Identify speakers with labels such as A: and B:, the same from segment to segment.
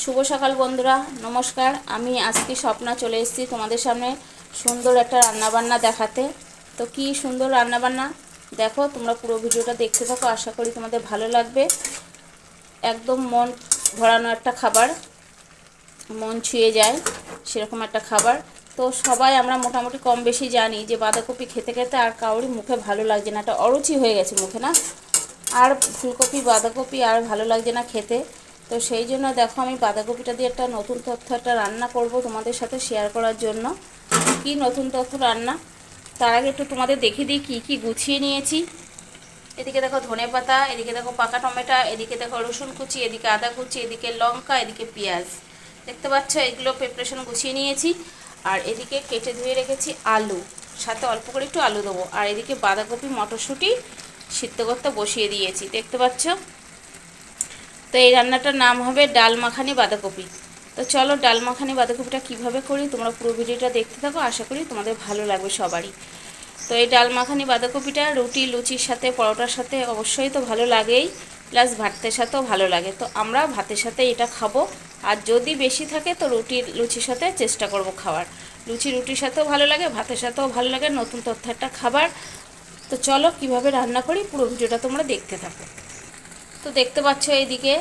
A: শুভ সকাল বন্ধুরা, নমস্কার। আমি আজকে স্বপ্না চলে এসেছি তোমাদের সামনে সুন্দর একটা রান্নাবান্না দেখাতে। তো কি সুন্দর রান্নাবান্না দেখো, তোমরা পুরো ভিডিওটা দেখতে থাকো, আশা করি তোমাদের ভালো লাগবে। একদম মন ভরানো একটা খাবার, মন ছুঁয়ে যায় সেরকম একটা খাবার। তো সবাই আমরা মোটামুটি কম বেশি জানি যে বাঁধাকপি খেতে খেতে আর কারোরই মুখে ভালো লাগছে না, একটা অরুচি হয়ে গেছে মুখে, না? আর ফুলকপি বাঁধাকপি আর ভালো লাগছে না খেতে। তো সেই জন্য দেখো, আমি বাঁধাকপিটা দিয়ে একটা নতুন তথ্য একটা রান্না করব তোমাদের সাথে শেয়ার করার জন্য। কি নতুন তথ্য রান্না, তার আগে একটু তোমাদের দেখিয়ে দিই কী কী গুছিয়ে নিয়েছি। এদিকে দেখো ধনে পাতা, এদিকে দেখো পাকা টমেটো, এদিকে দেখো রসুন কুচি, এদিকে আদা কুচি, এদিকে লঙ্কা, এদিকে পেঁয়াজ। দেখতে পাচ্ছ, এগুলো প্রিপারেশন গুছিয়ে নিয়েছি। আর এদিকে কেটে ধুয়ে রেখেছি আলু, সাথে অল্প করে একটু আলু দেবো। আর এদিকে বাঁধাকপি মটরশুঁটি সিদ্ধ করতে বসিয়ে দিয়েছি, দেখতে পাচ্ছ। তো এই রান্নাটার নাম হবে ডাল মাখানি বাঁধাকপি। তো চলো ডাল মাখানি বাঁধাকপিটা কীভাবে করি তোমরা পুরো ভিডিওটা দেখতে থাকো, আশা করি তোমাদের ভালো লাগবে সবারই। তো এই ডাল মাখানি বাঁধাকপিটা রুটি লুচির সাথে পরোটার সাথে অবশ্যই তো ভালো লাগেই, প্লাস ভাতের সাথেও ভালো লাগে। তো আমরা ভাতের সাথে এটা খাবো, আর যদি বেশি থাকে তো লুচির সাথে চেষ্টা করব খাওয়ার। রুটির সাথেও ভালো লাগে, ভাতের সাথেও ভালো লাগে, নতুন তথ্য একটা খাবার। তো চলো কিভাবে রান্না করি পুরো ভিডিওটা তোমরা দেখতে থাকো। তো দেখতে পাচ্ছ এইদিকে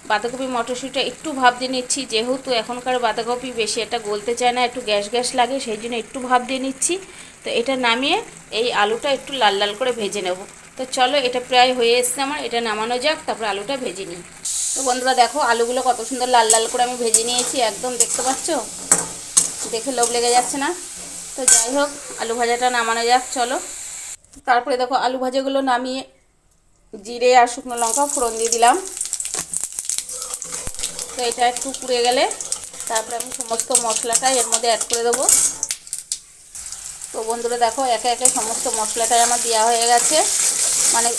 A: বাঁধাকপি মটরশুঁটিটা একটু ভাপ দিয়ে নিচ্ছি, যেহেতু এখনকার বাঁধাকপি বেশি এটা গলতে চায় না, একটু গ্যাস গ্যাস লাগে, সেই জন্য একটু ভাপ দিয়ে নিচ্ছি। তো এটা নামিয়ে এই আলুটা একটু লাল লাল করে ভেজে নেব। তো চলো, এটা প্রায় হয়ে এসছে আমার, এটা নামানো যাক, তারপরে আলুটা ভেজে নিই। তো বন্ধুরা দেখো, আলুগুলো কত সুন্দর লাল লাল করে আমি ভেজে নিয়েছি, একদম দেখতে পাচ্ছ, দেখে লোভ লেগে যাচ্ছে না? তো যাই হোক, আলু ভাজাটা নামানো যাক চলো। তারপরে দেখো আলু ভাজাগুলো নামিয়ে জিরে আর শুকনো লঙ্কা ফোড়ন দিয়ে দিলাম। তো এটা একটু পুড়ে গেলে তারপরে আমি সমস্ত মশলাটা এর মধ্যে অ্যাড করে দেবো। তো বন্ধুরা দেখো, একে একে সমস্ত মশলাটাই আমার দেওয়া হয়ে গেছে, মানে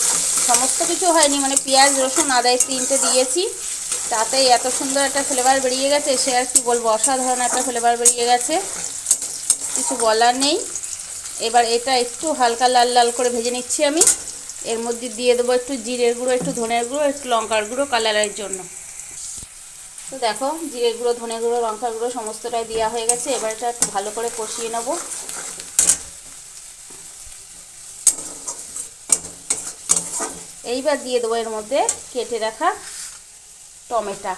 A: সমস্ত কিছু হয়নি, মানে পেঁয়াজ রসুন আদা তিনটে দিয়েছি, তাতেই এত সুন্দর একটা ফ্লেভার বেরিয়ে গেছে, সে আর কি বলবো, অসাধারণ একটা ফ্লেভার বেরিয়ে গেছে, কিছু বলার নেই। এবার এটা একটু হালকা লাল লাল করে ভেজে নিচ্ছি আমি। এর মধ্যে দিয়ে দেবো একটু জিরের গুঁড়ো, একটু ধনের গুঁড়ো, একটু লঙ্কার গুঁড়ো কালারের জন্য। তো দেখো, জিরে গুঁড়ো ধনে গুঁড়ো লঙ্কার গুঁড়ো সমস্তটাই দেওয়া হয়ে গেছে। এবার এটা একটু ভালো করে কষিয়ে নেব। এইবার দিয়ে দেবো এর মধ্যে কেটে রাখা টমেটো।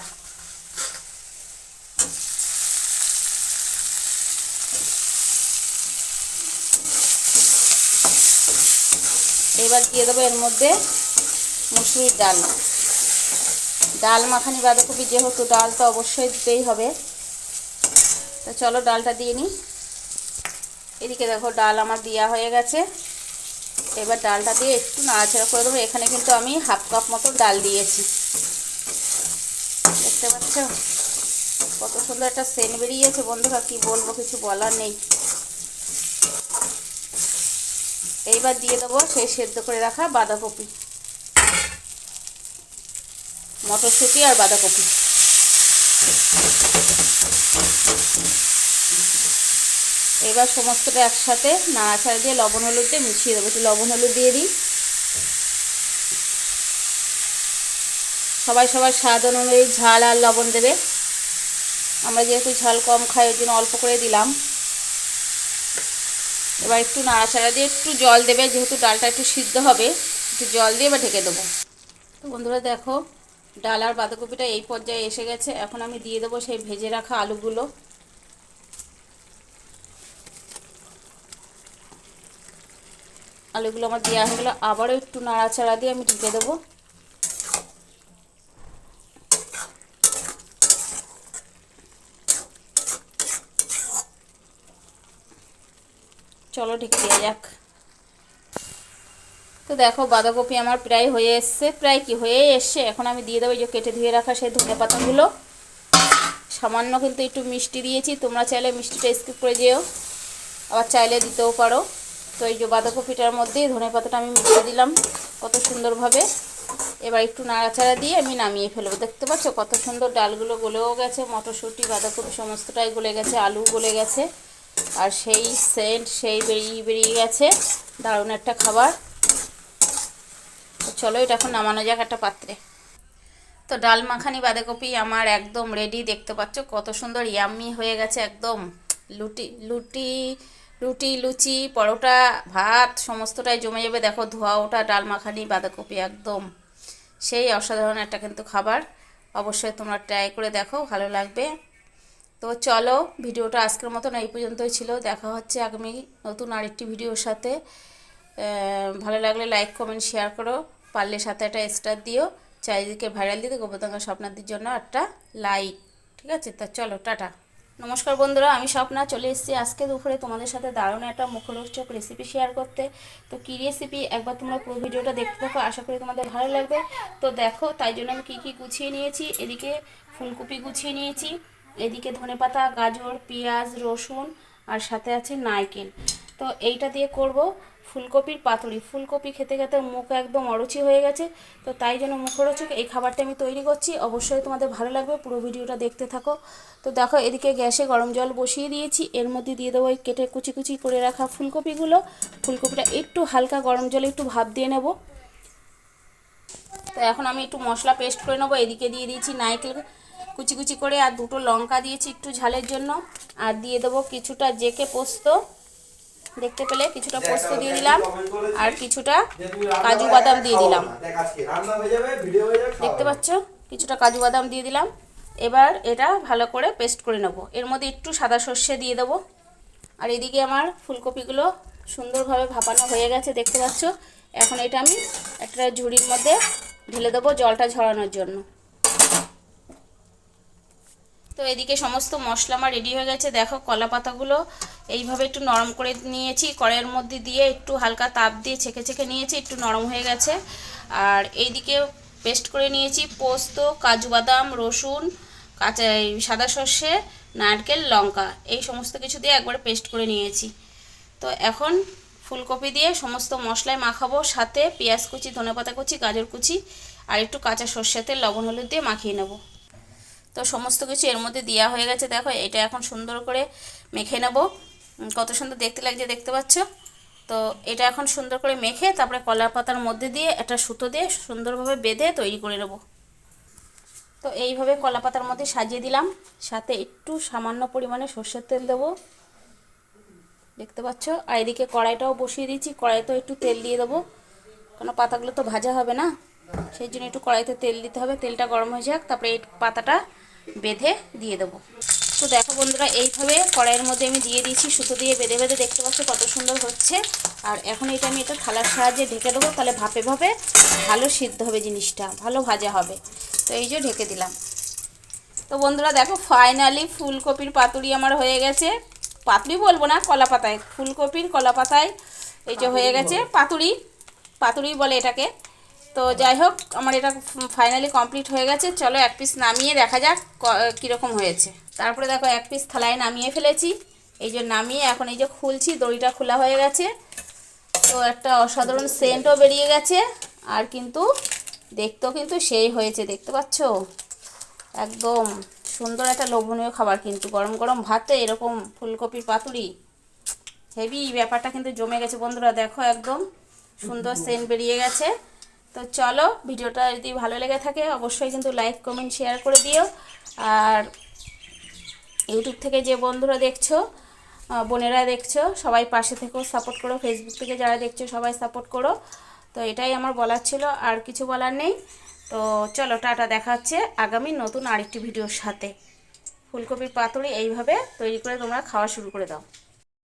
A: এবার দিয়ে দেবো এর মধ্যে মুসুরির ডাল। ডাল মাখানি বাঁধাকপি যেহেতু, ডাল তো অবশ্যই দিতেই হবে। তো চলো ডালটা দিয়ে নিই। এদিকে দেখো ডাল আমার দেওয়া হয়ে গেছে। এবার ডালটা দিয়ে একটু নাড়াচাড়া করে দেবো। এখানে কিন্তু আমি হাফ কাপ মতো ডাল দিয়েছি, দেখতে পাচ্ছ কত সুন্দর একটা সেন্ট বেরিয়েছে বন্ধুরা, কি বলবো, কিছু বলার নেই। এইবার দিয়ে দেবো সেই সেদ্ধ করে রাখা বাঁধাকপি, মটরশুঁটি আর বাঁধাকপি। এবার সমস্তটা একসাথে নাড়াচাড়া দিয়ে লবণ হলুদ দিয়ে মিশিয়ে দেবো। একটু লবণ হলুদ দিয়ে দিই। সবাই সবার স্বাদ অনুযায়ী ঝাল আর লবণ দেবে, আমরা যেহেতু ঝাল কম খাই ওই জন্য অল্প করে দিলাম। এবার একটু নাড়াচাড়া দিয়ে একটু জল দেবে, যেহেতু ডালটা একটু সিদ্ধ হবে, একটু জল দিয়ে এবার ঢেকে দেবো। তো বন্ধুরা দেখো, ডাল আর বাঁধাকপিটা এই পর্যায়ে এসে গেছে। এখন আমি দিয়ে দেবো সেই ভেজে রাখা আলুগুলো। আলুগুলো আমার দেওয়া হয়ে গেলো, আবারও একটু নাড়াচাড়া দিয়ে আমি ঢেকে দেবো। চলো ঢেকে দেওয়া যাক। তো দেখো বাঁধাকপি আমার প্রায় হয়ে এসছে, প্রায় কি হয়ে এসছে। এখন আমি দিয়ে দেবো এই যে কেটে ধুয়ে রাখা সেই ধনে পাতাগুলো। সামান্য কিন্তু একটু মিষ্টি দিয়েছি, তোমরা চাইলে মিষ্টিটা স্কিপ করে যেও, আবার চাইলে দিতেও পারো। তো এই যে বাঁধাকপিটার মধ্যে ধনে পাতাটা আমি মিশিয়ে দিলাম কত সুন্দরভাবে। এবার একটু নাড়াচাড়া দিয়ে আমি নামিয়ে ফেলবো। দেখতে পাচ্ছ কত সুন্দর ডালগুলো গলেও গেছে, মটরশুঁটি বাঁধাকপি সমস্তটাই গলে গেছে, আলু গলে গেছে, আর সেই সেন্ট সেই বেরিয়ে গেছে, দারুণ একটা খাবার। তো চলো এটা এখন নামানো যাক একটা পাত্রে। তো ডাল মাখানি বাঁধাকপি আমার একদম রেডি, দেখতে পাচ্ছ কত সুন্দর ইয়াম্মি হয়ে গেছে একদম। লুটি লুটি রুটি, লুচি, পরোটা, ভাত সমস্তটাই জমে যাবে। দেখো ধোয়া ওঠা ডাল মাখানি বাঁধাকপি একদম সেই অসাধারণ একটা কিন্তু খাবার। অবশ্যই তোমরা ট্রাই করে দেখো, ভালো লাগবে। তো চলো, ভিডিওটা আজকের মতন এই পর্যন্তই ছিল। দেখা হচ্ছে আগামী নতুন আরেকটি ভিডিওর সাথে। ভালো লাগলে লাইক কমেন্ট শেয়ার করো, পারলে সাথে একটা স্টার দিও, চারিদিকে ভাইরাল দিতে গোবরডাঙ্গা স্বপ্নাদির জন্য একটা লাইক। ঠিক আছে, তা চলো টাটা। নমস্কার বন্ধুরা, আমি স্বপ্না চলে এসেছি আজকে দুপুরে তোমাদের সাথে দারুণ একটা মুখরোচক রেসিপি শেয়ার করতে। তো কী রেসিপি একবার তোমরা পুরো ভিডিওটা দেখতে থাকো, আশা করি তোমাদের ভালো লাগবে। তো দেখো, তাই জন্য আমি কী গুছিয়ে নিয়েছি। এদিকে ফুলকপি গুছিয়ে নিয়েছি, এদিকে ধনেপাতা, গাজর, পেঁয়াজ, রসুন, আর সাথে আছে নারকেল। তো এইটা দিয়ে করব ফুলকপির পাতুরি। ফুলকপি খেতে খেতে মুখ একদম অরুচি হয়ে গেছে, তো তাই জন্য মুখরোচক এই খাবারটা আমি তৈরি করছি। অবশ্যই তোমাদের ভালো লাগবে, পুরো ভিডিওটা দেখতে থাকো। তো দেখো, এদিকে গ্যাসে গরম জল বসিয়ে দিয়েছি, এর মধ্যে দিয়ে দেবো এই কেটে কুচি কুচি করে রাখা ফুলকপিগুলো। ফুলকপিটা একটু হালকা গরম জলে একটু ভাপ দিয়ে নেব। তো এখন আমি একটু মশলা পেস্ট করে নেবো। এদিকে দিয়ে দিয়েছি নারকেল কুচি কুচি করে, আর দুটো লঙ্কা দিয়েছি একটু ঝালের জন্য, আর দিয়ে দেবো কিছুটা জেকে পোস্ত, দেখতে পেলে কিছুটা পোস্ত দিয়ে দিলাম, আর কিছুটা কাজু বাদাম দিয়ে দিলাম, দেখতে পাচ্ছ কিছুটা কাজু বাদাম দিয়ে দিলাম। এবার এটা ভালো করে পেস্ট করে নেব। এর মধ্যে একটু সাদা সর্ষে দিয়ে দেবো। আর এদিকে আমার ফুলকপিগুলো সুন্দরভাবে ভাপানো হয়ে গেছে, দেখতে পাচ্ছ। এখন এটা আমি একটা ঝুড়ির মধ্যে ঢেলে দেবো জলটা ঝরানোর জন্য। তো এদিকে সমস্ত মশলা আমার রেডি হয়ে গেছে। দেখো, কলা পাতাগুলো এইভাবে একটু নরম করে নিয়েছি, কড়াইয়ের মধ্যে দিয়ে একটু হালকা তাপ দিয়ে ছেঁকে ছেঁকে নিয়েছি, একটু নরম হয়ে গেছে। আর এইদিকে পেস্ট করে নিয়েছি পোস্ত, কাজু বাদাম, রসুন, কাঁচা সাদা সর্ষে, নারকেল, লঙ্কা, এই সমস্ত কিছু দিয়ে একবারে পেস্ট করে নিয়েছি। তো এখন ফুলকপি দিয়ে সমস্ত মশলায় মাখাবো, সাথে পেঁয়াজ কুচি, ধনেপাতা কুচি, গাজর কুচি, আর একটু কাঁচা সর্ষের তেল, লবণ হলুদ দিয়ে মাখিয়ে নেব। তো সমস্ত কিছু এর মধ্যে দেওয়া হয়ে গেছে। দেখো, এটা এখন সুন্দর করে মেখে নেব। কত সুন্দর দেখতে লাগছে, দেখতে পাচ্ছ। তো এটা এখন সুন্দর করে মেখে তারপরে কলা পাতার মধ্যে দিয়ে একটা সুতো দিয়ে সুন্দরভাবে বেঁধে তৈরি করে নেব। তো এইভাবে কলা পাতার মধ্যে সাজিয়ে দিলাম, সাথে একটু সামান্য পরিমাণে সর্ষের তেল দেবো, দেখতে পাচ্ছ। আর এদিকে কড়াইটাও বসিয়ে দিয়েছি, কড়াইতেও একটু তেল দিয়ে দেবো, কারণ পাতাগুলো তো ভাজা হবে না, সেই জন্য একটু কড়াইতে তেল দিতে হবে। তেলটা গরম হয়ে যাক, তারপরে এই পাতাটা বেঁধে দিয়ে দেবো। তো দেখো বন্ধুরা, এইভাবে কড়াইয়ের মধ্যে আমি দিয়ে দিয়েছি সুতো দিয়ে বেঁধে বেঁধে, দেখতে পাচ্ছ কত সুন্দর হচ্ছে। আর এখন এটা আমি থালার সাহায্যে ঢেকে দেবো, তাহলে ভাপে ভাপে ভালো সিদ্ধ হবে, জিনিসটা ভালো ভাজা হবে। তো এই যে ঢেকে দিলাম। তো বন্ধুরা দেখো, ফাইনালি ফুলকপির পাতুরি আমার হয়ে গেছে। পাতুরি বলবো না, কলা পাতায়, ফুলকপির কলা পাতায় এই যে হয়ে গেছে পাতুরি, পাতুরি বলে এটাকে। তো যাই হোক, আমার এটা ফাইনালি কমপ্লিট হয়ে গেছে। চলো এক পিস নামিয়ে দেখা যাক কীরকম হয়েছে। তারপরে দেখো, এক পিস থালায় নামিয়ে ফেলেছি। এই যে নামিয়ে এখন এই যে খুলছি, দড়িটা খোলা হয়ে গেছে। তো একটা অসাধারণ সেন্টও বেরিয়ে গেছে, আর কিন্তু দেখতেও কিন্তু সেই হয়েছে, দেখতে পাচ্ছ। একদম সুন্দর একটা লোভনীয় খাবার কিন্তু, গরম গরম ভাতে এরকম ফুলকপির পাতুরি, হেভি ব্যাপারটা কিন্তু জমে গেছে বন্ধুরা। দেখো, একদম সুন্দর সেন্ট বেরিয়ে গেছে। তো চলো, ভিডিওটা যদি ভালো লেগে থাকে অবশ্যই কিন্তু লাইক কমেন্ট শেয়ার করে দিও। আর ইউটিউব থেকে যে বন্ধুরা দেখছো, বোনেরা দেখছো, সবাই পাশে থেকেও সাপোর্ট করো। ফেসবুক থেকে যারা দেখছো সবাই সাপোর্ট করো। তো এটাই আমার বলার ছিল, আর কিছু বলার নেই। তো চলো টাটা, দেখা হচ্ছে আগামী নতুন আরেকটি ভিডিওর সাথে। ফুলকপির পাতুরি এইভাবে তৈরি করে তোমরা খাওয়া শুরু করে দাও।